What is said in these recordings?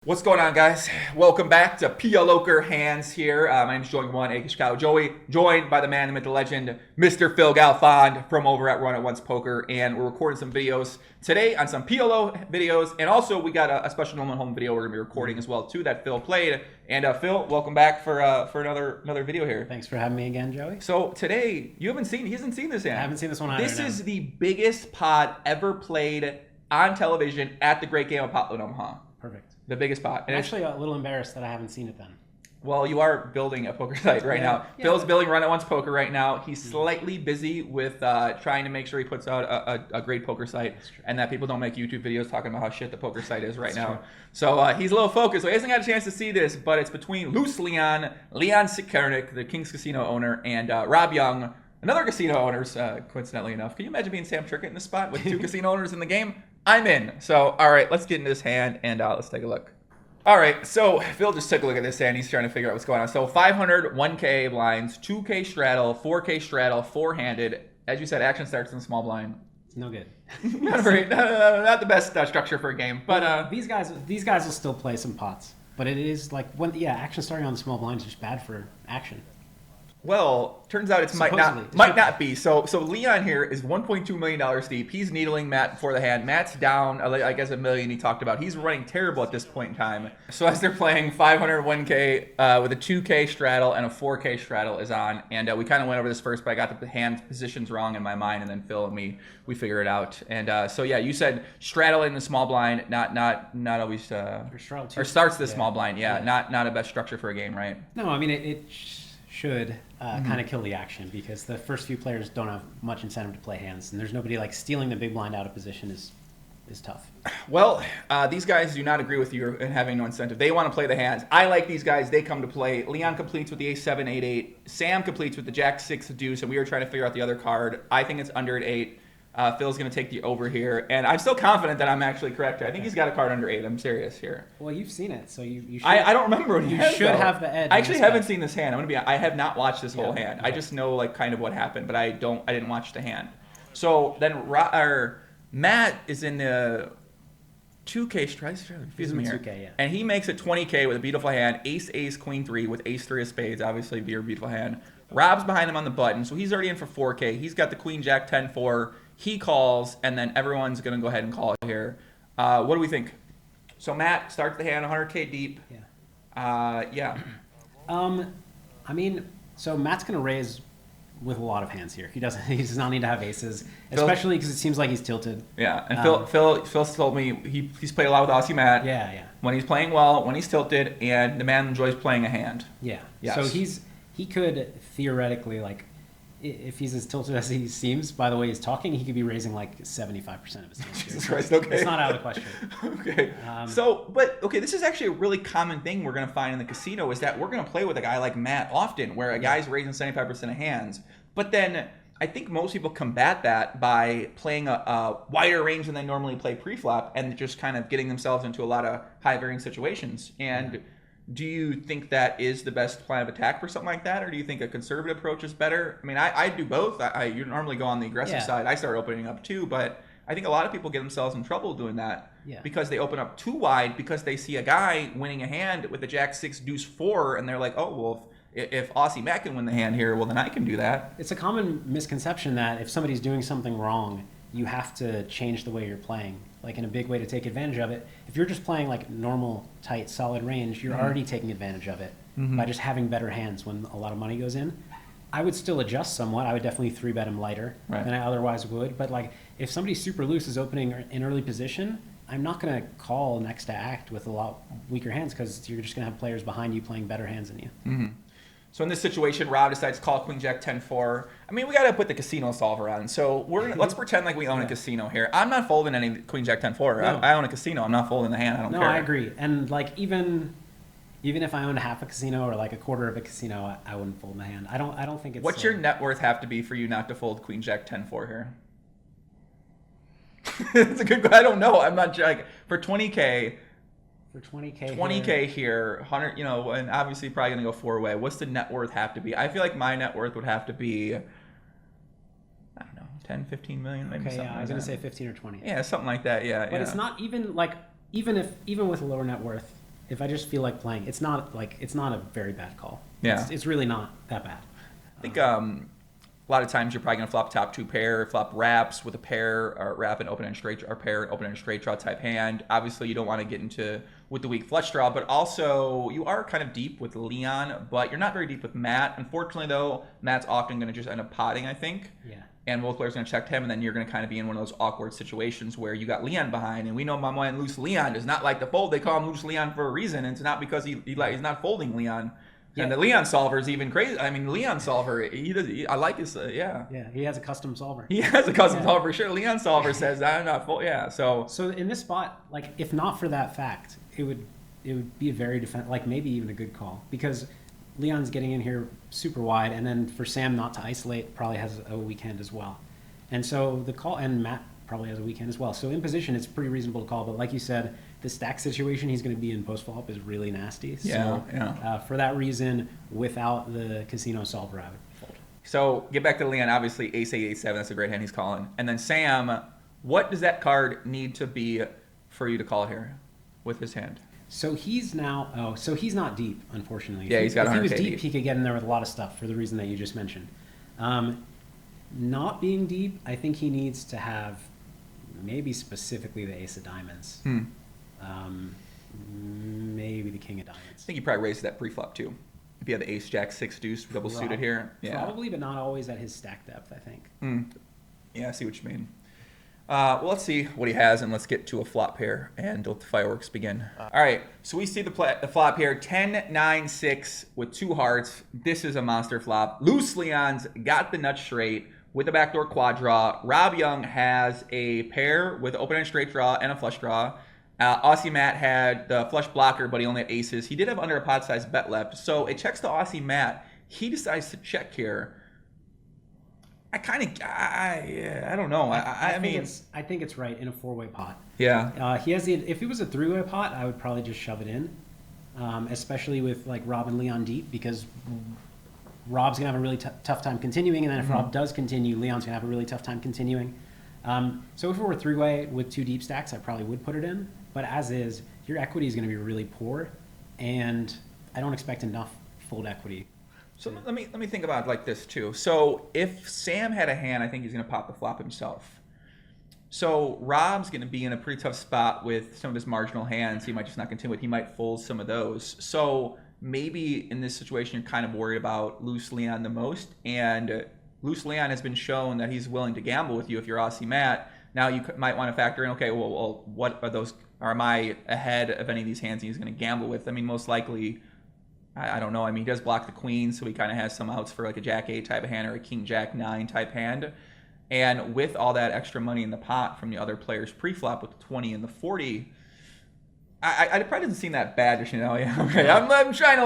What's going on, guys? Welcome back to PLOker Hands here. My name is Joey 1, aka Chicago Joey, joined by the man, the myth, the legend, Mr. Phil Galfond from over at Run It Once Poker, and we're recording some videos today on some PLO videos, and also we got a special normal home video we're gonna be recording as well too that Phil played. And Phil, welcome back for another video here. Thanks for having me again, Joey. So today he hasn't seen this yet. I haven't seen this one either. This is the biggest pot ever played on television at the great game of Pot Limit Omaha. Perfect. The biggest pot. I'm actually a little embarrassed that I haven't seen it then. Well, you are building a poker site right now. Yeah. Phil's building Run It Once Poker right now. He's slightly busy with trying to make sure he puts out a great poker site and that people don't make YouTube videos talking about how shit the poker site is right now. So he's a little focused. So he hasn't got a chance to see this, but it's between Loose Leon Tsoukernik, the King's Casino owner, and Rob Yong, another casino owner, coincidentally enough. Can you imagine being Sam Trickett in this spot with two casino owners in the game? I'm in. So, all right, let's get into this hand and let's take a look. All right, so Phil just took a look at this hand. He's trying to figure out what's going on. So 500, 1K blinds, 2K straddle, 4K straddle, four-handed. As you said, action starts in the small blind. It's no good. Not the best structure for a game. But these guys will still play some pots. But it is like action starting on the small blind is just bad for action. Well, turns out it might not be. So Leon here is $1.2 million deep. He's needling Matt before the hand. Matt's down, I guess, $1 million he talked about. He's running terrible at this point in time. So as they're playing, 500 1K with a 2K straddle and a 4K straddle is on. And we kind of went over this first, but I got the hand positions wrong in my mind, and then Phil and we figured it out. And so yeah, you said straddle in the small blind, not always or starts the small blind. Yeah, not a best structure for a game, right? No, I mean it should kind of kill the action because the first few players don't have much incentive to play hands, and there's nobody like stealing the big blind out of position is tough. Well, these guys do not agree with you in having no incentive. They want to play the hands. I like these guys. They come to play. Leon completes with the ace-7, 8-8. Sam completes with the jack-6 deuce, and we were trying to figure out the other card. I think it's under at 8. Phil's going to take the over here, and I'm still confident that I'm actually correct. I think he's got a card under 8. I'm serious here. Well, you've seen it, so you should. I don't remember what he has, should though. have the edge. I actually haven't seen this hand. I have not watched this whole hand. Okay. I just know like kind of what happened, but I didn't watch the hand. So then Matt is in the 2K strike. Excuse me here. 2K, yeah. And he makes it 20K with a beautiful hand. Ace, Queen 3 with Ace 3 of spades. Obviously, your beautiful hand. Rob's behind him on the button, so he's already in for 4K. He's got the Queen Jack 10-4. He calls, and then everyone's going to go ahead and call here. What do we think? So Matt starts the hand 100K deep. Yeah. I mean, so Matt's going to raise with a lot of hands here. He does not need to have aces, especially because it seems like he's tilted. Yeah, and Phil told me he's played a lot with Aussie Matt. Yeah. When he's playing well, when he's tilted, and the man enjoys playing a hand. Yeah. Yes. So he could theoretically, like, if he's as tilted as he seems, by the way he's talking, he could be raising like 75% of his hands. Jesus Christ, okay. It's not out of the question. Okay. This is actually a really common thing we're going to find in the casino is that we're going to play with a guy like Matt often, where a guy's raising 75% of hands. But then I think most people combat that by playing a wider range than they normally play pre-flop and just kind of getting themselves into a lot of high-varying situations. And do you think that is the best plan of attack for something like that, or do you think a conservative approach is better? I mean, I do both. You normally go on the aggressive side. I start opening up too, but I think a lot of people get themselves in trouble doing that because they open up too wide because they see a guy winning a hand with a jack-6 deuce 4, and they're like, oh, well, if Aussie Matt can win the hand here, well, then I can do that. It's a common misconception that if somebody's doing something wrong, you have to change the way you're playing. Like in a big way to take advantage of it. If you're just playing like normal, tight, solid range, you're already taking advantage of it by just having better hands when a lot of money goes in. I would still adjust somewhat. I would definitely 3-bet him lighter than I otherwise would. But like if somebody super loose is opening in early position, I'm not going to call next to act with a lot weaker hands because you're just going to have players behind you playing better hands than you. Mm-hmm. So in this situation, Rob decides to call Queen Jack 10-4. I mean, we got to put the casino solver on. So let's pretend like we own a casino here. I'm not folding any Queen Jack 10-4. No. I own a casino. I'm not folding the hand. I don't care. No, I agree. And like even if I owned half a casino or like a quarter of a casino, I wouldn't fold my hand. I don't think it's. What's your net worth have to be for you not to fold Queen Jack 10-4 here? It's a good. I don't know. I'm not like for 20K. For 20K. 20K here, 100, and obviously probably going to go 4-way. What's the net worth have to be? I feel like my net worth would have to be, I don't know, 10, 15 million, maybe something like that. I was going to say 15 or 20. Yeah, something like that, yeah. But it's not even, like, even with a lower net worth, if I just feel like playing, it's not a very bad call. Yeah. It's really not that bad. I think a lot of times you're probably going to flop top 2 pair, flop wraps with a pair, or wrap and open-end straight, or pair and open-end straight draw type hand. Obviously, you don't want to get into with the weak flush draw, but also you are kind of deep with Leon, but you're not very deep with Matt. Unfortunately, though, Matt's often going to just end up potting, I think. Yeah. And both players are going to check him, and then you're going to kind of be in one of those awkward situations where you got Leon behind, and we know my man Loose Leon does not like to fold. They call him Loose Leon for a reason, and it's not because he's not folding Leon. Yeah. And the Leon solver is even crazy. I mean, Leon solver, I like his, Yeah, he has a custom solver. He has a custom solver for sure. Leon solver says, I'm not full. Yeah, so in this spot, like, if not for that fact, it would be a very maybe even a good call, because Leon's getting in here super wide, and then for Sam not to isolate probably has a weak hand as well. And so the call, and Matt probably has a weak hand as well. So in position, it's pretty reasonable to call. But like you said, the stack situation he's going to be in post-flop is really nasty. So for that reason, without the casino solver, I would fold. So get back to Leon. Obviously, ace-8, ace-7, that's a great hand he's calling. And then Sam, what does that card need to be for you to call here with his hand? So he's not deep, unfortunately. Yeah, he's got 100K If he was deep, deep. he could get in there with a lot of stuff for the reason that you just mentioned. Not being deep, I think he needs to have maybe specifically the ace of diamonds. Maybe the king of diamonds. I think he probably raised that pre-flop too. If he had the ace, jack, 6 deuce double suited here. Yeah. Probably, but not always at his stack depth, I think. Yeah, I see what you mean. Well, let's see what he has, and let's get to a flop pair, and let the fireworks begin. All right, so we see the flop here, 10-9-6 with 2 hearts. This is a monster flop. Loose Leon's got the nuts straight with a backdoor quad draw. Rob Young has a pair with open-end straight draw and a flush draw. Aussie Matt had the flush blocker, but he only had aces. He did have under a pot size bet left, so it checks to Aussie Matt. He decides to check here. I don't know. I think it's right in a 4-way pot. Yeah. If it was a 3-way pot, I would probably just shove it in, especially with like Rob and Leon deep, because Rob's gonna have a really tough time continuing, and then if Rob does continue, Leon's gonna have a really tough time continuing. So if it were a 3-way with 2 deep stacks, I probably would put it in. But as is, your equity is gonna be really poor, and I don't expect enough fold equity. So let me think about it like this too. So if Sam had a hand, I think he's going to pop the flop himself. So Rob's going to be in a pretty tough spot with some of his marginal hands. He might just not continue with. He might fold some of those. So maybe in this situation, you're kind of worried about Loose Leon the most. And Loose Leon has been shown that he's willing to gamble with you if you're Aussie Matt. Now you might want to factor in, okay, well, what are those? Am I ahead of any of these hands he's going to gamble with? I mean, most likely, I don't know. I mean, he does block the queen, so he kind of has some outs for like a jack-8 type of hand or a king-jack-9 type hand. And with all that extra money in the pot from the other players pre-flop with the 20 and the 40, I probably doesn't seem that bad, just, you know. Yeah, okay. I'm trying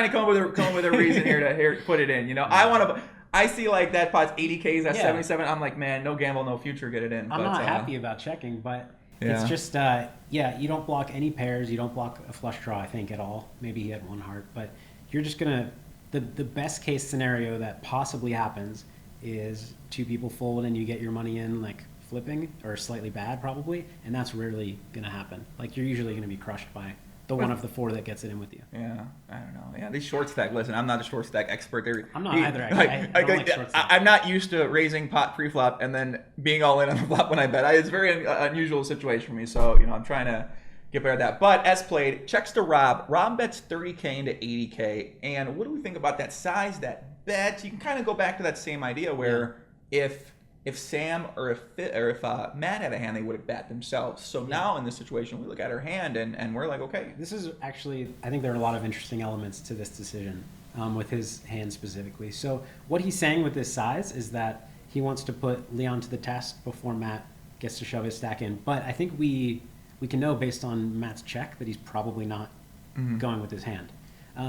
to come up with a reason here to put it in. You know, I see like that pot's 80Ks at 77. I'm like, man, no gamble, no future, get it in. I'm not happy about checking, but it's just you don't block any pairs, you don't block a flush draw, I think, at all. Maybe he had 1 heart, but you're just gonna the best case scenario that possibly happens is 2 people fold and you get your money in like flipping or slightly bad probably, and that's rarely gonna happen. Like, you're usually gonna be crushed by the one of the 4 that gets it in with you. Yeah, I don't know. Yeah, these short stack. Listen, I'm not a short stack expert. I'm not either. I'm not used to raising pot pre-flop and then being all in on the flop when I bet. It's a very unusual situation for me. So, you know, I'm trying to get better at that. But as played, checks to Rob. Rob bets 30K into 80K. And what do we think about that size, that bet? You can kind of go back to that same idea where if Sam or if Matt had a hand, they would have bet themselves. So now in this situation, we look at her hand and we're like, okay. This is actually, I think there are a lot of interesting elements to this decision with his hand specifically. So what he's saying with this size is that he wants to put Leon to the test before Matt gets to shove his stack in. But I think we can know based on Matt's check that he's probably not going with his hand.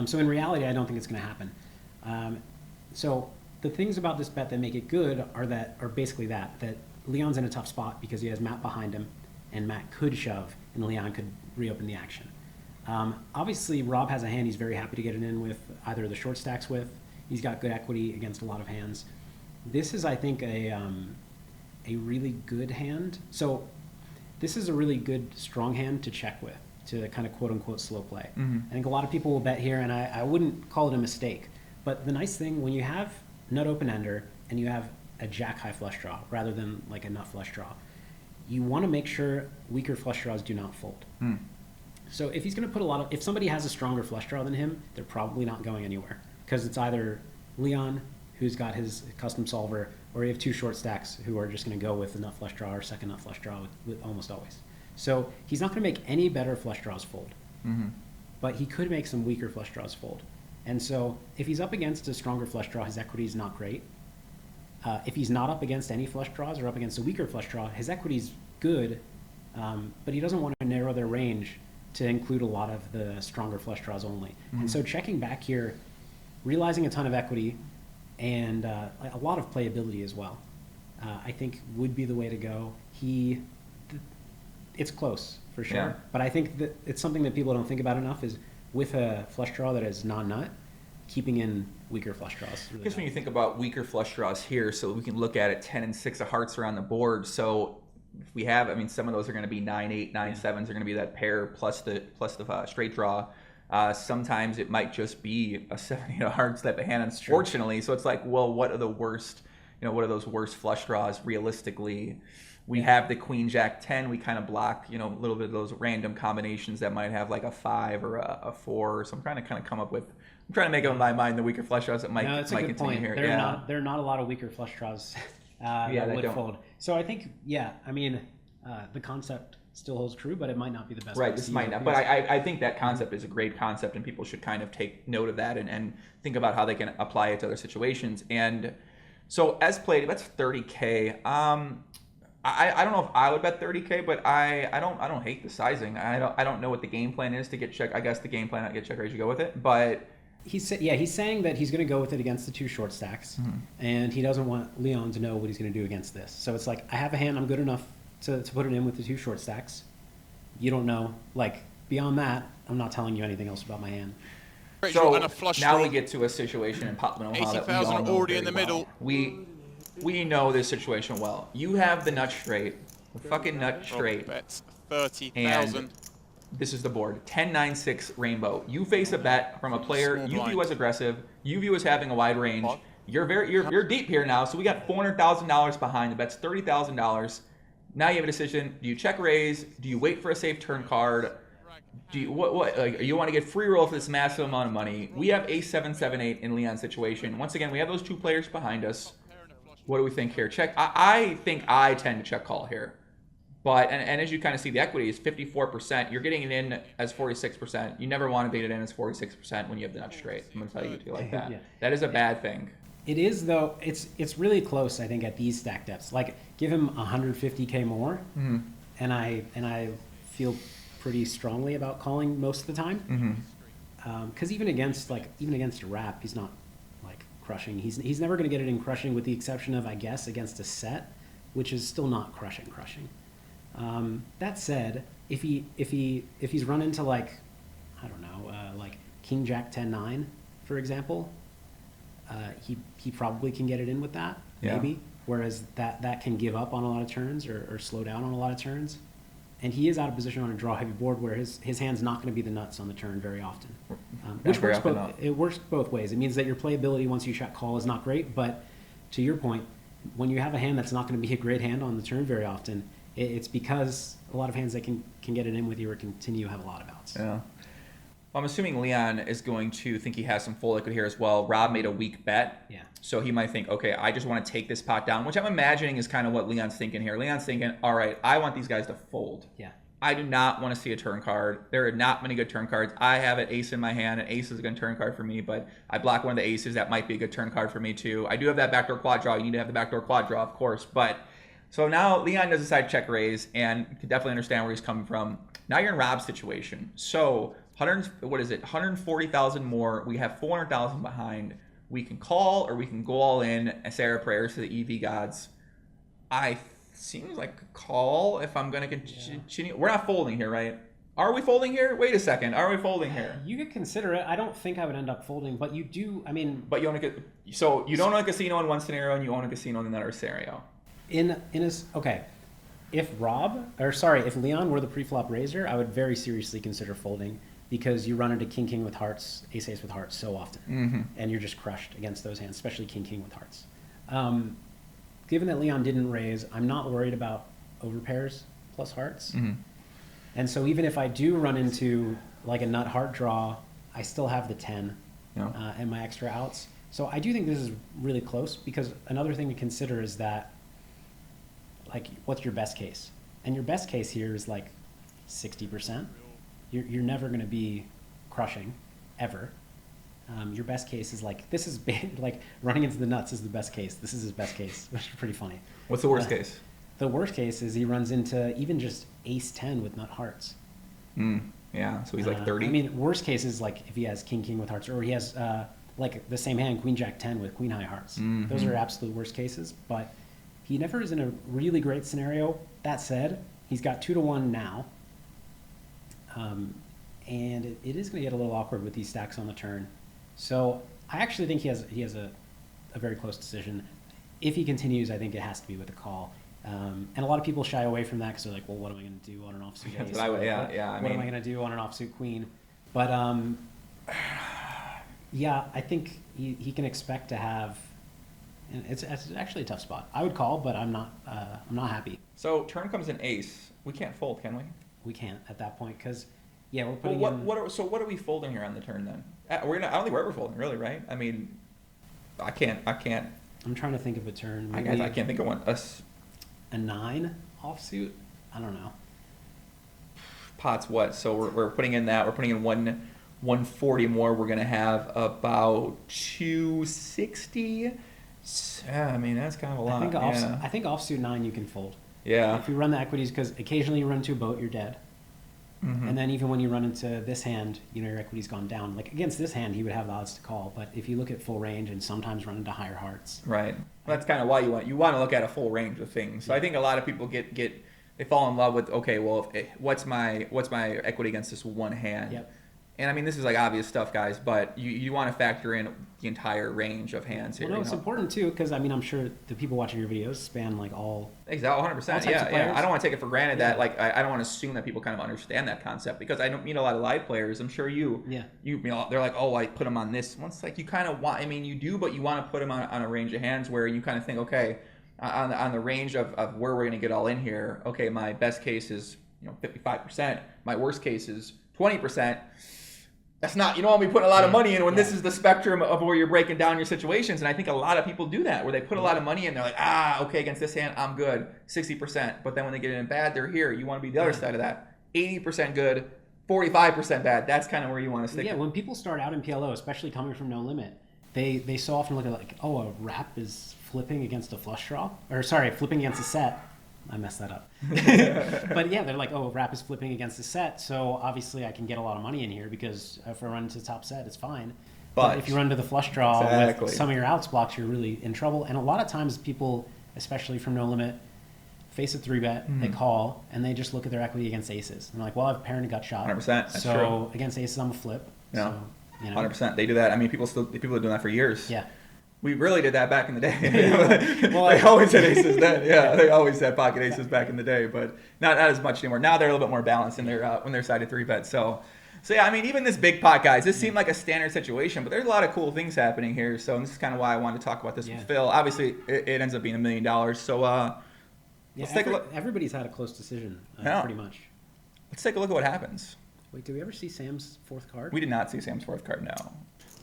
So in reality, I don't think it's going to happen. So the things about this bet that make it good are basically that Leon's in a tough spot because he has Matt behind him, and Matt could shove, and Leon could reopen the action. Obviously, Rob has a hand he's very happy to get it in with either the short stacks with. He's got good equity against a lot of hands. This is, I think, a really good hand. So this is a really good strong hand to check with. to kind of quote unquote slow play. I think a lot of people will bet here, and I wouldn't call it a mistake. But the nice thing, when you have nut open ender and you have a jack high flush draw rather than like a nut flush draw, you want to make sure weaker flush draws do not fold. So if he's going to put if somebody has a stronger flush draw than him, they're probably not going anywhere, because it's either Leon, who's got his custom solver, or you have two short stacks who are just going to go with a nut flush draw or second nut flush draw with almost always. So he's not going to make any better flush draws fold, but he could make some weaker flush draws fold. And so if he's up against a stronger flush draw, his equity is not great. If he's not up against any flush draws or up against a weaker flush draw, his equity is good, but he doesn't want to narrow their range to include a lot of the stronger flush draws only. And so checking back here, realizing a ton of equity and a lot of playability as well, I think would be the way to go. It's close for sure, but I think that it's something that people don't think about enough is with a flush draw that is non-nut, keeping in weaker flush draws. I guess when you think about weaker flush draws here, so we can look at it, 10 and 6 of hearts are on the board. So if we have, I mean, some of those are going to be 9-8, 9-7s are going to be that pair plus the straight draw. Sometimes it might just be a 7 of hearts type of hand, unfortunately. So it's like, well, what are the worst, what are those worst flush draws realistically? We have the queen jack 10. We kind of block, a little bit of those random combinations that might have like a 5 or a 4. So I'm trying to kind of come up with, I'm trying to make up in my mind the weaker flush draws that might continue point. here. There are not a lot of weaker flush draws that would fold. So I think, the concept still holds true, but it might not be the best. Right, this might not. But I think that concept is a great concept, and people should kind of take note of that and think about how they can apply it to other situations. And so as played, that's 30K. I don't know if I would bet 30K, but I don't hate the sizing. I don't know what the game plan is to get check. I guess the game plan not get check raise, you go with it. But he's saying that he's going to go with it against the two short stacks, and he doesn't want Leon to know what he's going to do against this. So it's like, I have a hand, I'm good enough to put it in with the two short stacks. You don't know, like, beyond that, I'm not telling you anything else about my hand. So now we get to a situation in Pot Limit Omaha that we all know already very in the well. middle. We know this situation well. You have the nut straight, the fucking nut straight. Bets 30,000. This is the board, 10-9-6 rainbow. You face a bet from a player you view as aggressive, you view as having a wide range. You're deep here now, so we got $400,000 behind. The bet's $30,000. Now you have a decision. Do you check raise? Do you wait for a safe turn card? Do you you want to get free roll for this massive amount of money? We have A7-7-8 in Leon's situation. Once again, we have those two players behind us. What do we think here? Check. I think I tend to check call here. But, and as you kind of see, the equity is 54%. You're getting it in as 46%. You never want to date it in as 46% when you have the nut straight. I'm going to tell you two like that. That is a bad thing. It is, though. It's really close, I think, at these stack depths. Like, give him 150K more, and I feel pretty strongly about calling most of the time. Because even against a wrap, he's not like crushing. He's never going to get it in crushing, with the exception of, I guess, against a set, which is still not crushing. That said, if he's run into like, I don't know, like King Jack 10-9, for example, he probably can get it in with that, maybe. Whereas that can give up on a lot of turns or slow down on a lot of turns. And he is out of position on a draw heavy board where his hand's not going to be the nuts on the turn very often. Which works both ways. It means that your playability once you check call is not great, but to your point, when you have a hand that's not going to be a great hand on the turn very often, it's because a lot of hands that can get it in with you or continue have a lot of outs. Yeah. Well, I'm assuming Leon is going to think he has some full liquid here as well. Rob made a weak bet. Yeah. So he might think, okay, I just want to take this pot down, which I'm imagining is kind of what Leon's thinking here. Leon's thinking, all right, I want these guys to fold. Yeah. I do not want to see a turn card. There are not many good turn cards. I have an ace in my hand. An ace is a good turn card for me, but I block one of the aces. That might be a good turn card for me too. I do have that backdoor quad draw. You need to have the backdoor quad draw, of course. But so now Leon does decide check raise, and you can definitely understand where he's coming from. Now you're in Rob's situation. So 140,000 more. We have 400,000 behind. We can call or we can go all in and say our prayers to the EV gods. Seems like a call if I'm going to continue. We're not folding here, right? Are we folding here? Wait a second. Are we folding here? You could consider it. I don't think I would end up folding, but you do. I mean, but you own so you don't own a casino in one scenario and you own a casino in another scenario. Okay. if Leon were the pre-flop raiser, I would very seriously consider folding because you run into king with hearts, ace with hearts so often, and you're just crushed against those hands, especially king with hearts. Given that Leon didn't raise, I'm not worried about overpairs plus hearts, and so even if I do run into like a nut heart draw, I still have the 10 and my extra outs. So I do think this is really close because another thing to consider is that, like, what's your best case? And your best case here is like 60%. You're never going to be crushing, ever. Your best case is like, this is big, like running into the nuts is the best case. This is his best case, which is pretty funny. What's the worst case? The worst case is he runs into even just ace 10 with nut hearts. Yeah, so he's like 30. I mean, worst case is like if he has king with hearts, or he has like the same hand, queen jack 10 with queen high hearts. Those are absolute worst cases, but he never is in a really great scenario. That said, he's got 2-1 now. And it is going to get a little awkward with these stacks on the turn. So I actually think he has a very close decision. If he continues, I think it has to be with a call. And a lot of people shy away from that because they're like, well, what am I going to do on an offsuit ace? What am I going to do on an offsuit queen? But yeah, I think he can expect to have. And it's actually a tough spot. I would call, but I'm not happy. So turn comes an ace. We can't fold, can we? We can't at that point because, yeah, we're putting what are we folding here on the turn then? I don't think we're ever folding, really, right? I mean, I can't. I'm trying to think of a turn. I can't think of one. A 9 offsuit? I don't know. Pot's what? So we're putting in that. We're putting in 140 more. We're gonna have about 260. I mean, that's kind of a lot. I think offsuit 9 you can fold. Yeah. If you run the equities, because occasionally you run into a boat, you're dead. And then even when you run into this hand, your equity's gone down. Like against this hand, he would have the odds to call. But if you look at full range and sometimes run into higher hearts. Right. That's kind of why you want to look at a full range of things. So I think a lot of people they fall in love with, okay, well, what's my equity against this one hand? Yep. And I mean, this is like obvious stuff, guys, but you want to factor in the entire range of hands here. Well, no, it's important too, because I mean, I'm sure the people watching your videos span like all. Exactly, 100%. Yeah. I don't want to take it for granted that I don't want to assume that people kind of understand that concept because I don't meet a lot of live players. I'm sure you they're like, oh, I put them on this. Once like you kind of want, I mean, you do, but you want to put them on a range of hands where you kind of think, okay, on the range of where we're going to get all in here. Okay, my best case is 55%. My worst case is 20%. That's not, you don't want to be putting a lot of money in when this is the spectrum of where you're breaking down your situations. And I think a lot of people do that, where they put a lot of money in. They're like, okay, against this hand, I'm good, 60%. But then when they get in bad, they're here. You want to be the other side of that. 80% good, 45% bad. That's kind of where you want to stick. Yeah, when people start out in PLO, especially coming from No Limit, they so often look at like, oh, a wrap is flipping against a flush draw. Or sorry, flipping against a set. I messed that up. But yeah, they're like, oh, wrap is flipping against the set, so obviously I can get a lot of money in here because if I run into the top set, it's fine. But if you run to the flush draw with some of your outs blocks, you're really in trouble. And a lot of times people, especially from No Limit, face a 3-bet, they call, and they just look at their equity against aces. And they're like, well, I've paired and gut shot. 100%. That's so true. Against aces, I'm a flip. Yeah. So, 100%. They do that. I mean, people are doing that for years. Yeah. We really did that back in the day. Well, they always had aces then. Yeah, they always had pocket aces back in the day, but not as much anymore. Now they're a little bit more balanced in their when they're sided 3-bet. So yeah, I mean, even this big pot, guys, this seemed like a standard situation, but there's a lot of cool things happening here. So this is kind of why I wanted to talk about this with Phil. Obviously, it ends up being $1 million. So let's take a look. Everybody's had a close decision, pretty much. Let's take a look at what happens. Wait, did we ever see Sam's fourth card? We did not see Sam's fourth card, no.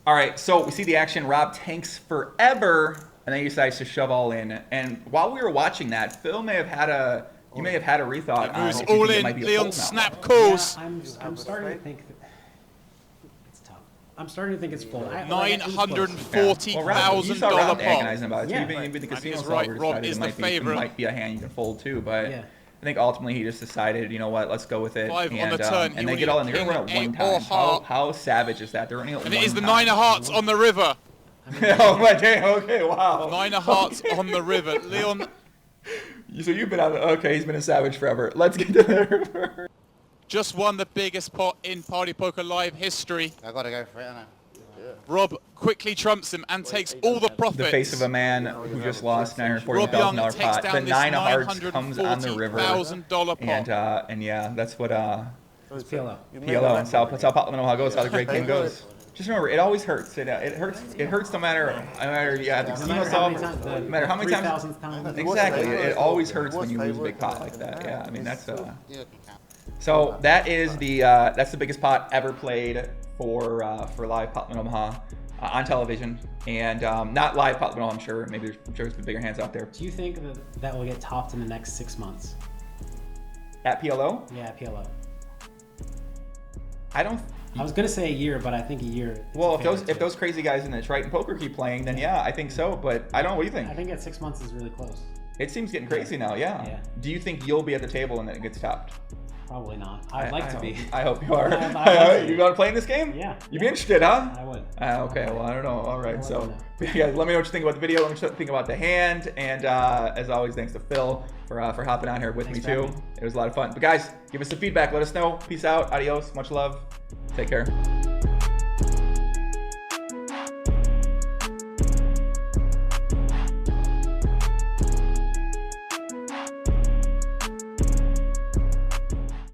All right, so we see the action. Rob tanks forever, and then he decides to shove all in. And while we were watching that, Phil may have had a rethought on if all it in. might be a Leon fold now. snap calls. Yeah, I'm starting to think that it's tough. I'm starting to think it's full. $940,000 Rob pot. agonizing about it. Yeah. Even the casino he's right. solver Rob decided is it the favorite. might be a hand you can fold too, but. Yeah. I think ultimately he just decided, you know what, let's go with it. 5 on the turn. And they get all in. They're going to run it one time. How savage is that? They're running it one time. And it is the 9 of hearts on the river. Oh my day. Okay, wow. 9 of hearts on the river. Leon. So you've been on. Okay, he's been a savage forever. Let's get to the river. Just won the biggest pot in Party Poker Live history. I gotta go for it, innit? Rob quickly trumps him and takes all the profits. The face of a man who just lost Rob Young $940,000 takes pot. down The this nine of hearts comes on the river, $940,000 pot. and yeah, that's what It's PLO. PLO and that's how Pot Limit Omaha goes. How the great game goes. Just remember, it always hurts. It hurts. It hurts no matter yeah, the casino solve. No matter how many times. Exactly. It always hurts when you lose a big pot like that. Yeah, I mean that's. So that is that's the biggest pot ever played for live Pot Limit Omaha on television, and not live Pot Limit Omaha. I'm sure there's been bigger hands out there. Do you think that will get topped in the next 6 months? At PLO? Yeah, PLO. I was gonna say a year, but I think a year. Well, if those crazy guys in the Triton Poker keep playing, then yeah, I think so. But I don't know. What do you think? I think at 6 months is really close. It seems getting crazy now. Yeah. Do you think you'll be at the table and then it gets topped? Probably not. I'd like to be. I hope you are. You want to play in this game? Yeah. You'd be interested, huh? I would. Okay. Well, I don't know. All right. So, guys, let me know what you think about the video. Let me know what you think about the hand. And as always, thanks to Phil for hopping on here with me too. It was a lot of fun. But guys, give us some feedback. Let us know. Peace out. Adios. Much love. Take care.